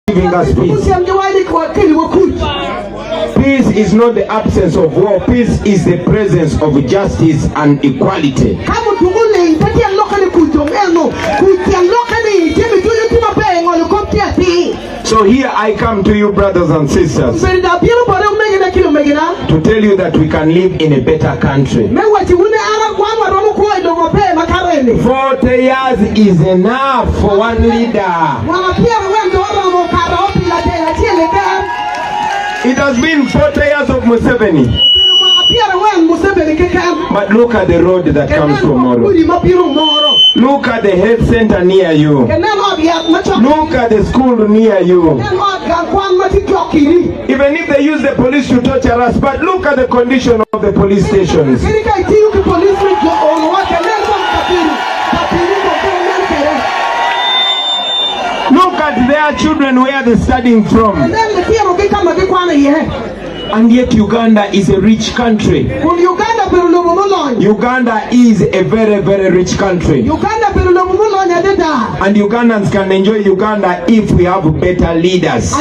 giving us peace. Peace is not the absence of war. Peace is the presence of justice and equality. So here I come to you, brothers and sisters, to tell you that we can live in a better country. 40 years is enough for one leader. It has been 40 years of Museveni. But look at the road that comes from Omoro. Look at the health center near you. Look at the school near you. Even if they use the police to torture us, but look at the condition of the police stations. Look at their children, where they're studying from. And yet Uganda is a rich country. Uganda is a very, very rich country. And Ugandans can enjoy Uganda if we have better leaders.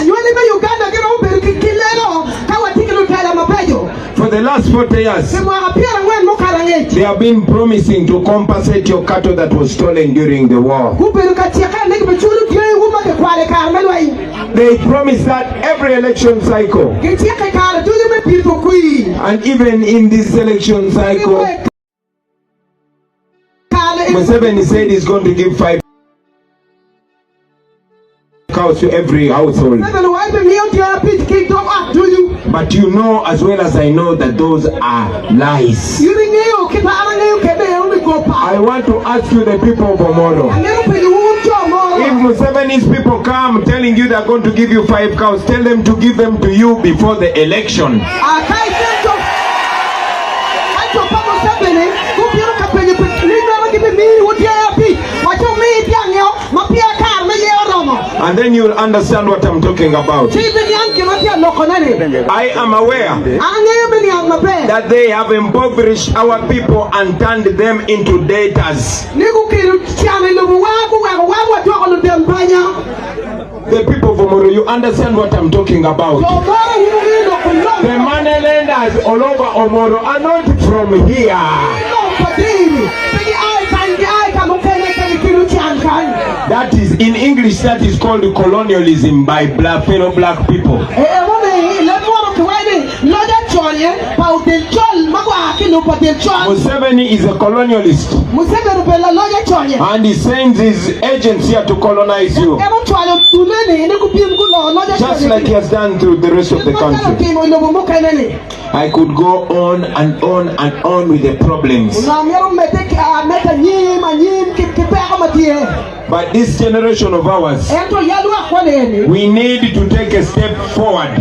For the last 40 years, they have been promising to compensate your cattle that was stolen during the war. They promised that every election cycle. And even in this election cycle, Museveni said he's going to give 5 cows to every household. But you know as well as I know that those are lies. I want to ask you, the people of Omoro, if Museveni's people come telling you they're going to give you 5 cows, tell them to give them to you before the election. And then you'll understand what I'm talking about. I am aware that they have impoverished our people and turned them into debtors. The people of Omoro, you understand what I'm talking about. The money lenders all over Omoro are not from here. That is, in English, that is called colonialism by fellow black people. Museveni is a colonialist, and he sends his agents here to colonize you, just like he has done to the rest of the country. I could go on and on and on with the problems. But this generation of ours, we need to take a step forward.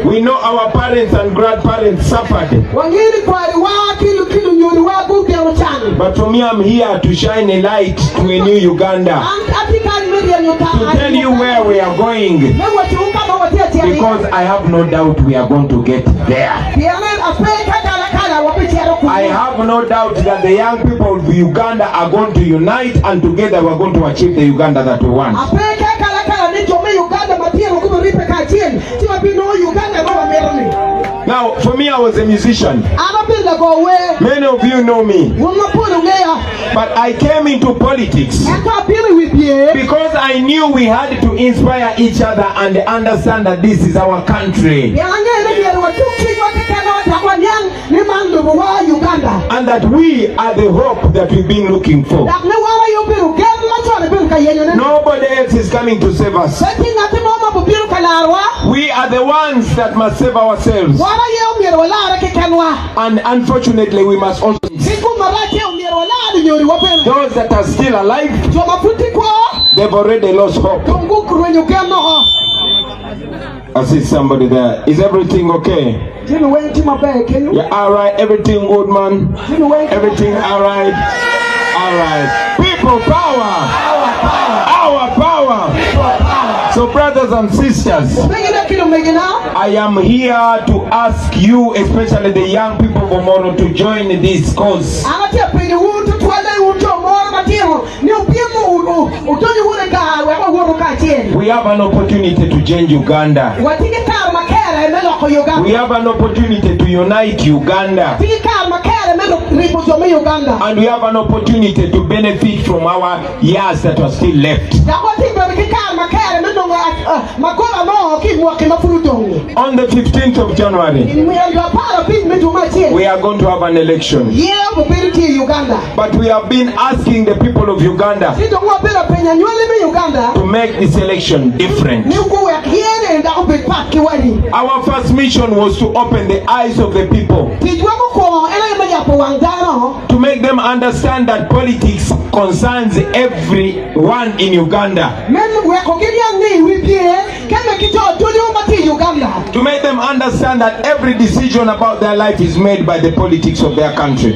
We know our parents and grandparents suffered. But for me, I'm here to shine a light to a new Uganda, to tell you where we are going, because I have no doubt we are going to get there. I have no doubt that the young people of Uganda are going to unite, and together we are going to achieve the Uganda that we want. Now, for me, I was a musician. Many of you know me. But I came into politics because I knew we had to inspire each other and understand that this is our country. And that we are the hope that we've been looking for. Nobody else is coming to save us. We are the ones that must save ourselves. And unfortunately, we must also. Those that are still alive, they've already lost hope. I see somebody there. Is everything okay? Yeah, alright. Everything good, man? Everything alright? Alright. People power! Our power! So brothers and sisters, I am here to ask you, especially the young people of Omoro, to join this cause. We have an opportunity to change Uganda. We have an opportunity to unite Uganda. And we have an opportunity to benefit from our years that are still left. On the 15th of January, we are going to have an election. But we have been asking the people of Uganda to make this election different. Our first mission was to open the eyes of the people, to make them understand that politics concerns everyone in Uganda, to make them understand that every decision about their life is made by the politics of their country,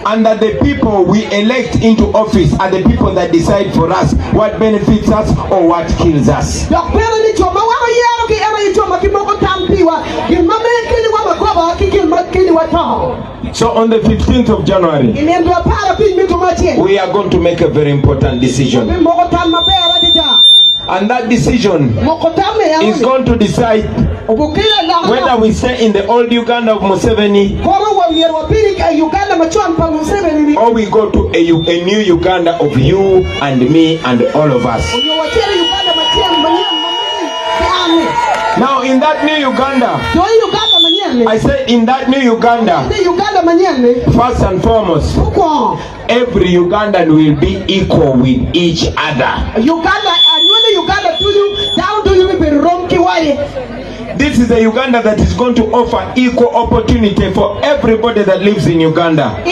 and that the people we elect into office are the people that decide for us what benefits us or what kills us. So on the 15th of January, we are going to make a very important decision. And that decision is going to decide whether we stay in the old Uganda of Museveni or we go to a new Uganda of you and me and all of us. Now in that new Uganda, I say in that new Uganda, first and foremost, every Ugandan will be equal with each other. This is a Uganda that is going to offer equal opportunity for everybody that lives in Uganda.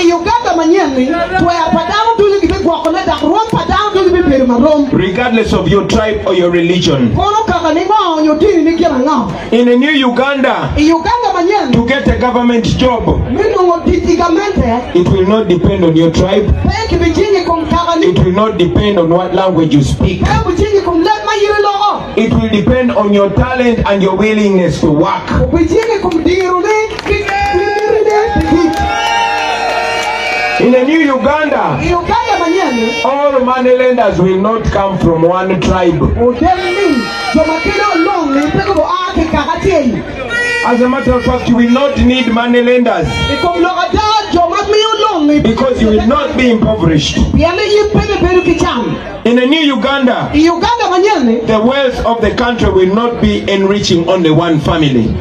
Regardless of your tribe or your religion. In a new Uganda, to get a government job, it will not depend on your tribe. It will not depend on what language you speak. It will depend on your talent and your willingness to work. In a new Uganda, all moneylenders will not come from one tribe. As a matter of fact, you will not need moneylenders because you will not be impoverished. In a new Uganda, the wealth of the country will not be enriching only one family.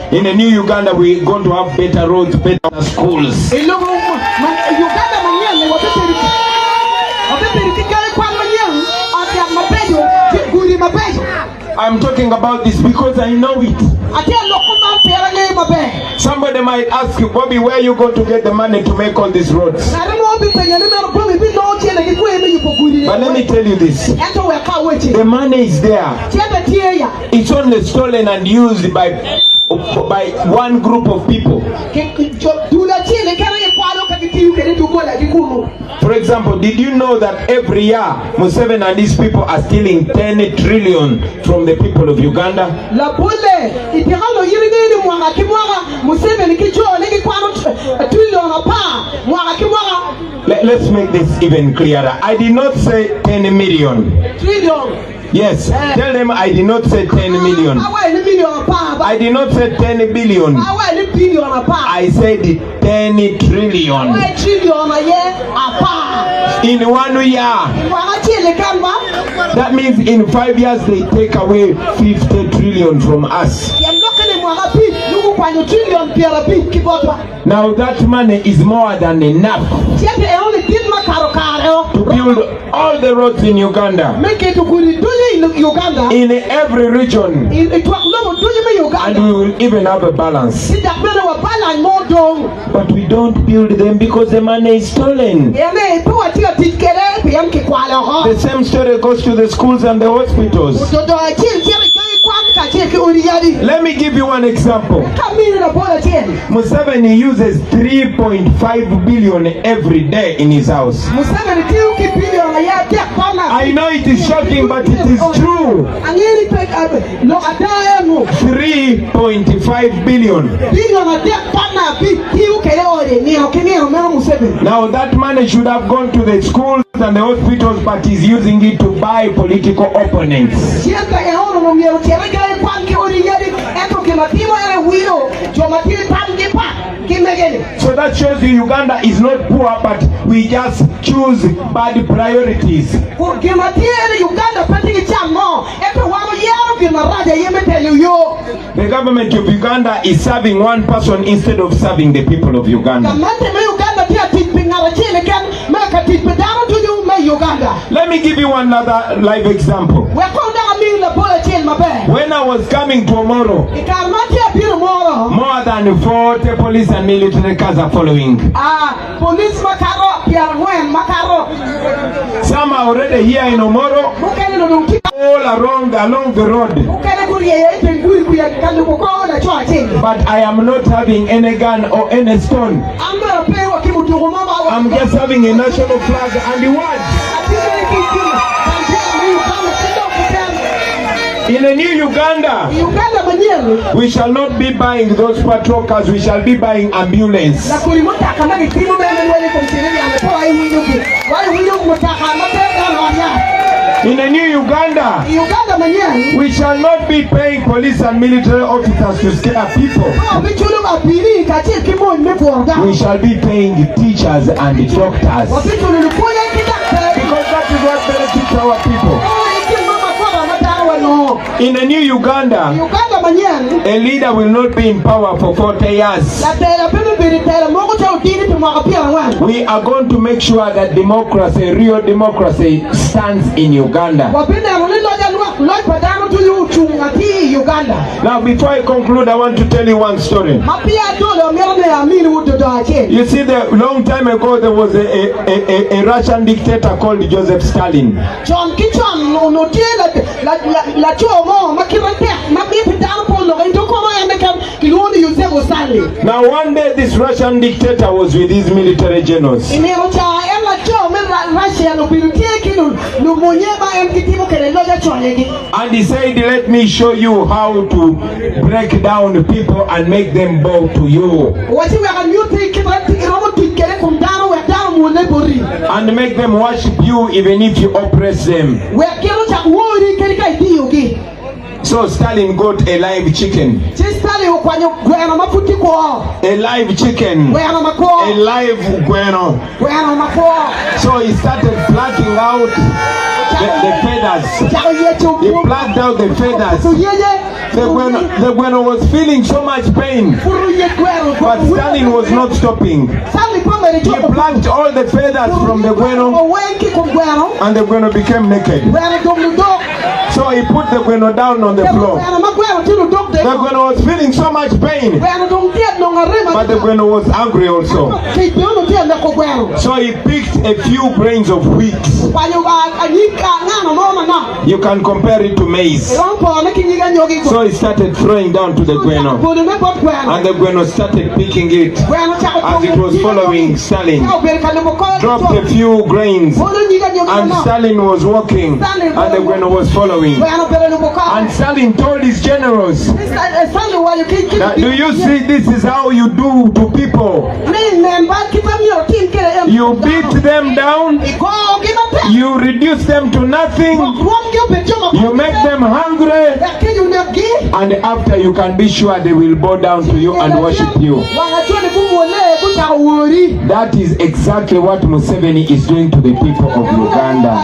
In a new Uganda, we're going to have better roads, better schools. I'm talking about this because I know it. Somebody might ask you, Bobi, where you going to get the money to make all these roads? But let me tell you this. The money is there. It's only stolen and used by one group of people. For example, did you know that every year Museveni and his people are stealing 10 trillion from the people of Uganda? Let's make this even clearer. I did not say 10 million. Trillion. Yes, tell them I did not say 10 million. I did not say 10 billion. I said 10 trillion. In 1 year. That means in 5 years they take away 50 trillion from us. Now that money is more than enough to build all the roads in Uganda, in every region, and we will even have a balance. But we don't build them because the money is stolen. The same story goes to the schools and the hospitals. Let me give you one example. Museveni uses 3.5 billion every day in his house. I know it is shocking, but it is true. 3.5 billion. Now that money should have gone to the schools and the hospitals, but he's using it to buy political opponents. So that shows you Uganda is not poor, but we just choose bad priorities. The government of Uganda is serving one person instead of serving the people of Uganda. Let me give you another live example. When I was coming to Omoro, more than 40 police and military cars are following. Some are already here in Omoro, all along the road. But I am not having any gun or any stone. I'm just having a national flag and the words. In a new Uganda, we shall not be buying those patrol cars, we shall be buying ambulance. In a new Uganda, we shall not be paying police and military officers to scare people. We shall be paying teachers and doctors. Because that is what benefits our people. In a new Uganda, a leader will not be in power for 40 years. We are going to make sure that democracy, real democracy, stands in Uganda. Now, before I conclude, I want to tell you one story. You see, the long time ago, there was a Russian dictator called Joseph Stalin. Now one day this Russian dictator was with his military generals. And he said, let me show you how to break down people and make them bow to you. And make them worship you even if you oppress them. So Stalin got a live chicken. A live chicken. A live guano. So he started plucking out the feathers. He plucked out the feathers. The guano was feeling so much pain. But Stalin was not stopping. He plucked all the feathers from the guano, and the guano became naked. So he put the guano down on the floor. The guano was feeling so much pain, but the guano was angry also. So he picked a few grains of wheat. You can compare it to maize. So he started throwing down to the guano, and the guano started picking it as it was following Stalin. Dropped a few grains, and Stalin was walking, and the guano was following. And Stalin told his generals, do you see, this is how you do to people. You beat them down, you reduce them to nothing, you make them hungry, and after you can be sure they will bow down to you and worship you. That is exactly what Museveni is doing to the people of Uganda.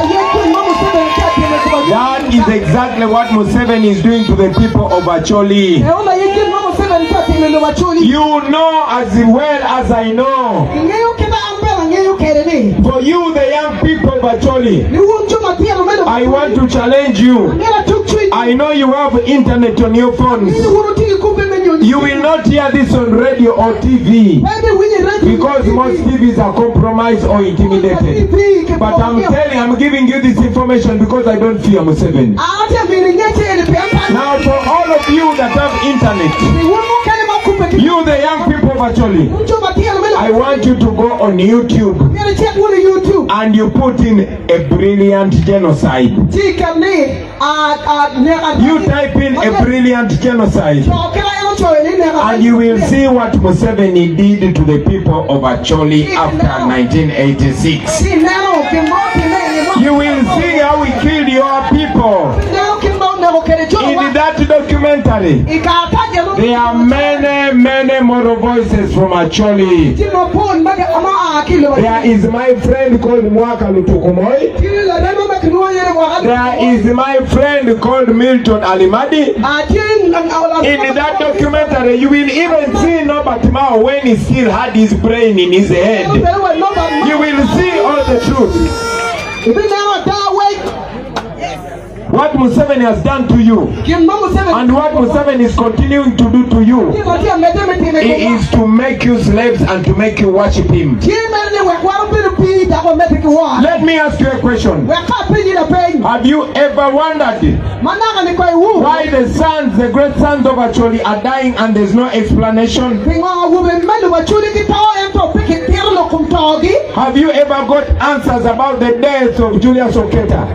That is exactly what Museveni is doing to the people of Acholi. You know as well as I know. For you, the young people of Acholi, I want to challenge you. I know you have internet on your phones. You will not hear this on radio or TV because most TVs are compromised or intimidated. But I'm giving you this information because I don't fear Museveni. Now for all of you that have internet, you the young people virtually, I want you to go on YouTube and you put in a brilliant genocide. You type in a brilliant genocide and you will see what Museveni did to the people of Acholi after 1986. You will see how he killed your people. In that documentary, there are many more voices from Acholi. There is my friend called Mwaka Lutukumoi. There is my friend called Milton Alimadi. In that documentary, you will even see Norbert Mao when he still had his brain in his head. You will see all the truth. What Museveni has done to you and what Museveni is continuing to do to you, he is to make you slaves and to make you worship him. Let me ask you a question. Have you ever wondered why the sons, the great sons of Acholi are dying and there's no explanation? Have you ever got answers about the death of Julius Oketa?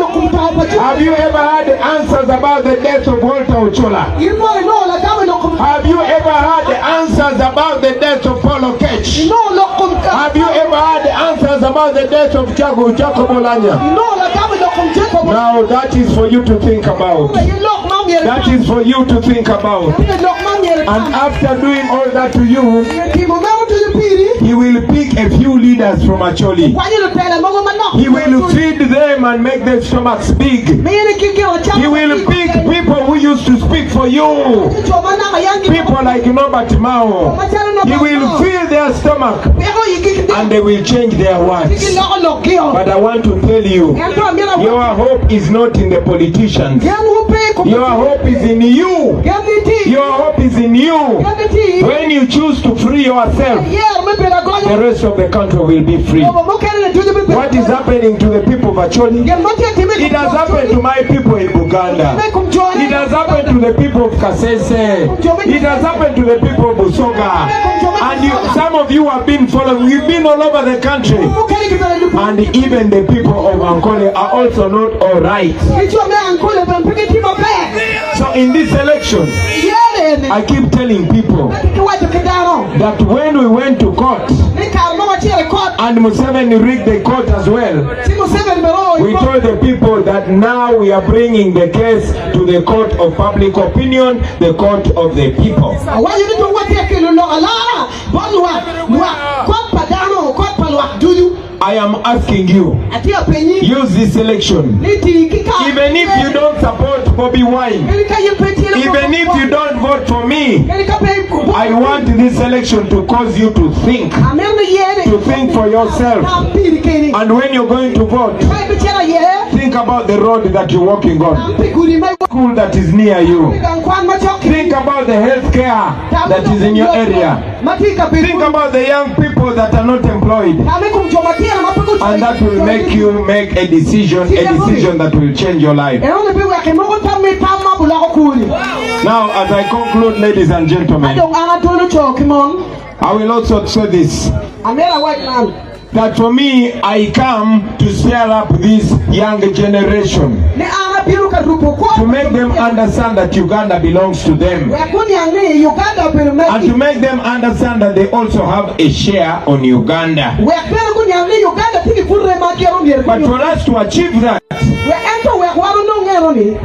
Have you ever had answers about the death of Walter Ochola? Have you ever had answers about the death of Paul Okech? Have you ever had answers about the death of Jacob Olanya? Now that is for you to think about. That is for you to think about. And after doing all that to you, he will pick a few leaders from Acholi. He will feed them and make their stomachs big. He will pick people who used to speak for you. People like Norbert Mao. He will fill their stomach and they will change their words. But I want to tell you, your hope is not in the politicians. Your hope is in you. Your hope is in you. When you choose to free yourself, the rest of the country will be free. What is happening to the people of Acholi? It has happened to my people in Uganda. It has happened to the people of Kasese. It has happened to the people of Busoga. And some of you have been following. We've been all over the country. And even the people of Ankole are also not all right. So in this election, I keep telling people that when we went to court and Museveni rigged the court as well, we told the people that now we are bringing the case to the court of public opinion, the court of the people. I am asking you, use this election. Even if you don't support Bobi Wine, even if you don't vote for me, I want this election to cause you to think for yourself. And when you're going to vote, think about the road that you're walking on, school that is near you. Think about the health care that is in your area. Think about the young people that are not employed. And that will make you make a decision that will change your life. Now, as I conclude, ladies and gentlemen, I will also say this, that for me, I come to stir up this young generation, to make them understand that Uganda belongs to them, and to make them understand that they also have a share on Uganda. But for us to achieve that,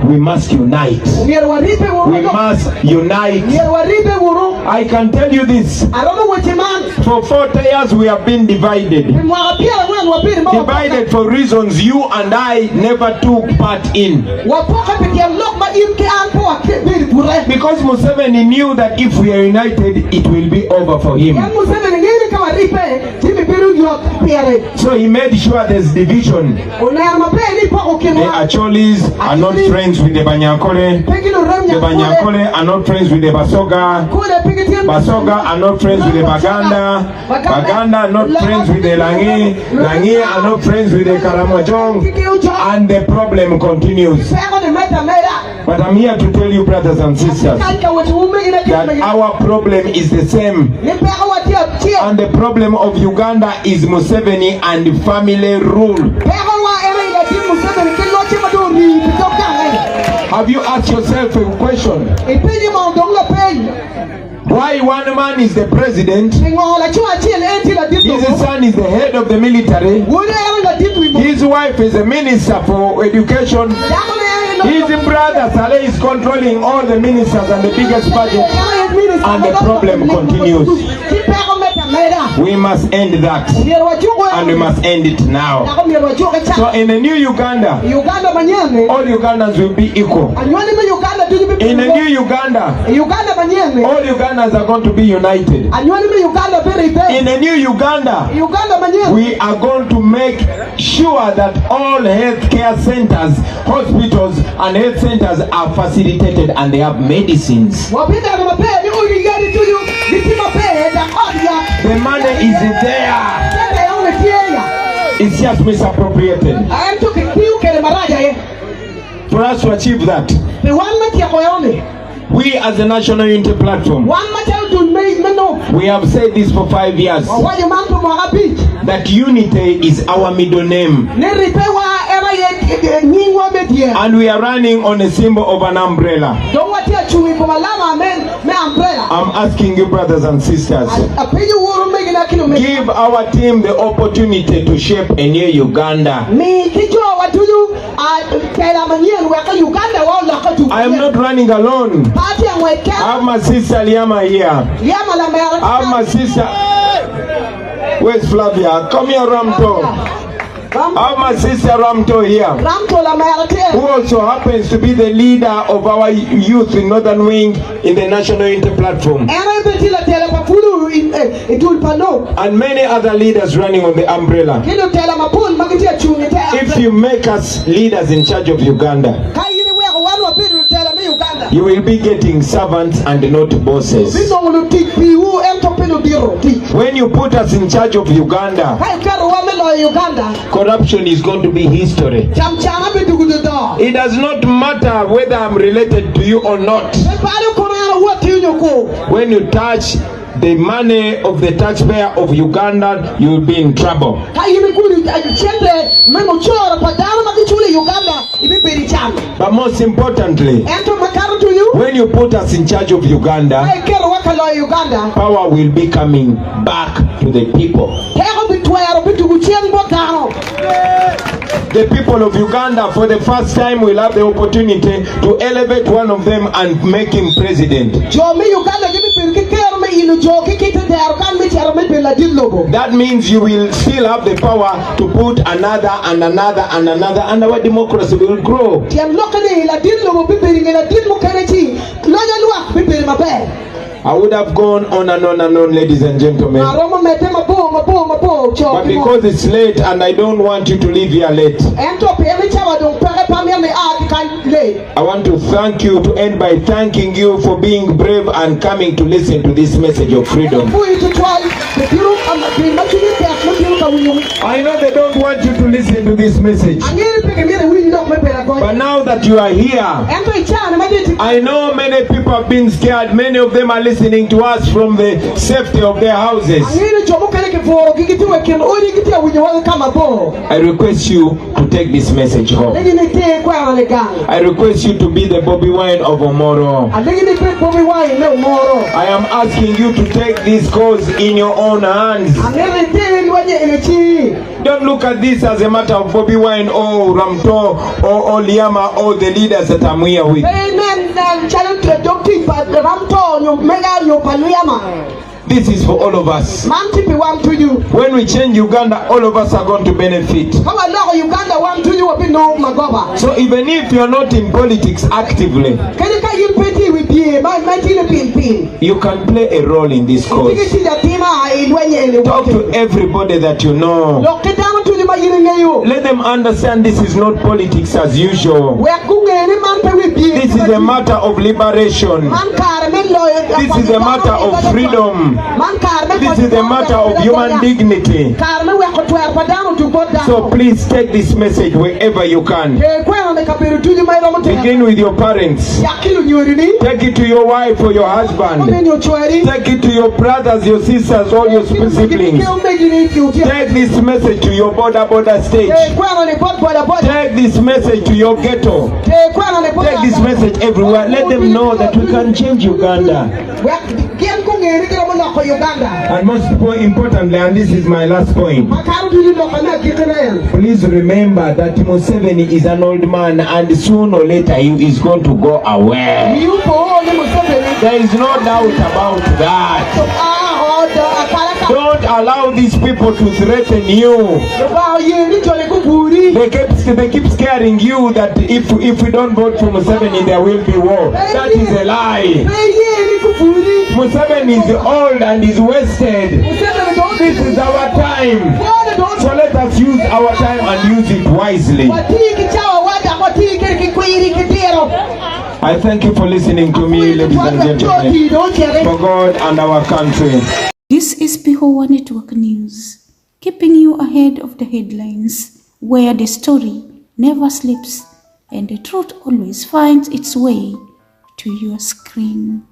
we must unite. We must unite. I can tell you this. For 40 years we have been divided. Divided for reasons you and I never took part in. Because Museveni knew that if we are united, it will be over for him. So he made sure there's division. The Acholis are not friends with the Banyankole. The Banyankole are not friends with the Basoga. Basoga are not friends with the Baganda. Baganda are not friends with the Langi. Langi are not friends with the Karamojong. And the problem continues. But I'm here to tell you, brothers and sisters, that our problem is the same. And the problem of Uganda is Museveni and family rule. Have you asked yourself a question? Why one man is the president, his son is the head of the military, his wife is a minister for education, his brother Saleh is controlling all the ministers and the biggest budget, and the problem continues. We must end that, and we must end it now. So in the new Uganda, all Ugandans will be equal. In the new Uganda, all Ugandans are going to be united. In the new Uganda, we are going to make sure that all healthcare centers, hospitals and health centers are facilitated and they have medicines. The money is there. It's just misappropriated. For us to achieve that, we as a National Unity Platform, we have said this for 5 years, that unity is our middle name. And we are running on a symbol of an umbrella. I'm asking you, brothers and sisters, give our team the opportunity to shape a new Uganda. I am not running alone. I have my sister Liama here. I have my sister. Where's Flavia? Come here, Ramto. I have my sister Ramto here, who also happens to be the leader of our youth in Northern Wing in the National Unity Platform. And many other leaders running on the umbrella. If you make us leaders in charge of Uganda, you will be getting servants and not bosses. When you put us in charge of Uganda, corruption is going to be history. It does not matter whether I'm related to you or not. When you touch the money of the taxpayer of Uganda, you will be in trouble. But most importantly, when you put us in charge of Uganda, power will be coming back to the people. The people of Uganda, for the first time, will have the opportunity to elevate one of them and make him president. That means you will still have the power to put another and another and another, and our democracy will grow. I would have gone on and on and on, ladies and gentlemen. But because it's late and I don't want you to leave here late, I want to thank you, to end by thanking you for being brave and coming to listen to this message of freedom. I know they don't want you to listen to this message, but now that you are here, I know many people have been scared. Many of them are listening to us from the safety of their houses. I request you to take this message home. I request you to be the Bobi Wine of Omoro. I am asking you to take this cause in your own hands. Don't look at this as a matter of Bobi Wine or Ramto or Liama or the leaders that I'm here with. This is for all of us. When we change Uganda, all of us are going to benefit. So even if you are not in politics actively, you can play a role in this cause. Talk to everybody that you know. Let them understand this is not politics as usual. This is a matter of liberation. This is a matter of freedom. This is a matter of human dignity. So please take this message wherever you can. Begin with your parents. Take it to your wife or your husband. Take it to your brothers, your sisters, all your siblings. Take this message to your border stage. Take this message to your ghetto. Take this message everywhere. Let them know that we can change Uganda. And most importantly, and this is my last point, please remember that Museveni is an old man, and sooner or later he is going to go away. There is no doubt about that. Don't allow these people to threaten you. They keep scaring you that if we don't vote for Museveni, there will be war. That is a lie. Museveni is old and is wasted. This is our time. So let us use our time and use it wisely. I thank you for listening to me, ladies and gentlemen, for God and our country. This is Pihowa Network News, keeping you ahead of the headlines, where the story never sleeps and the truth always finds its way to your screen.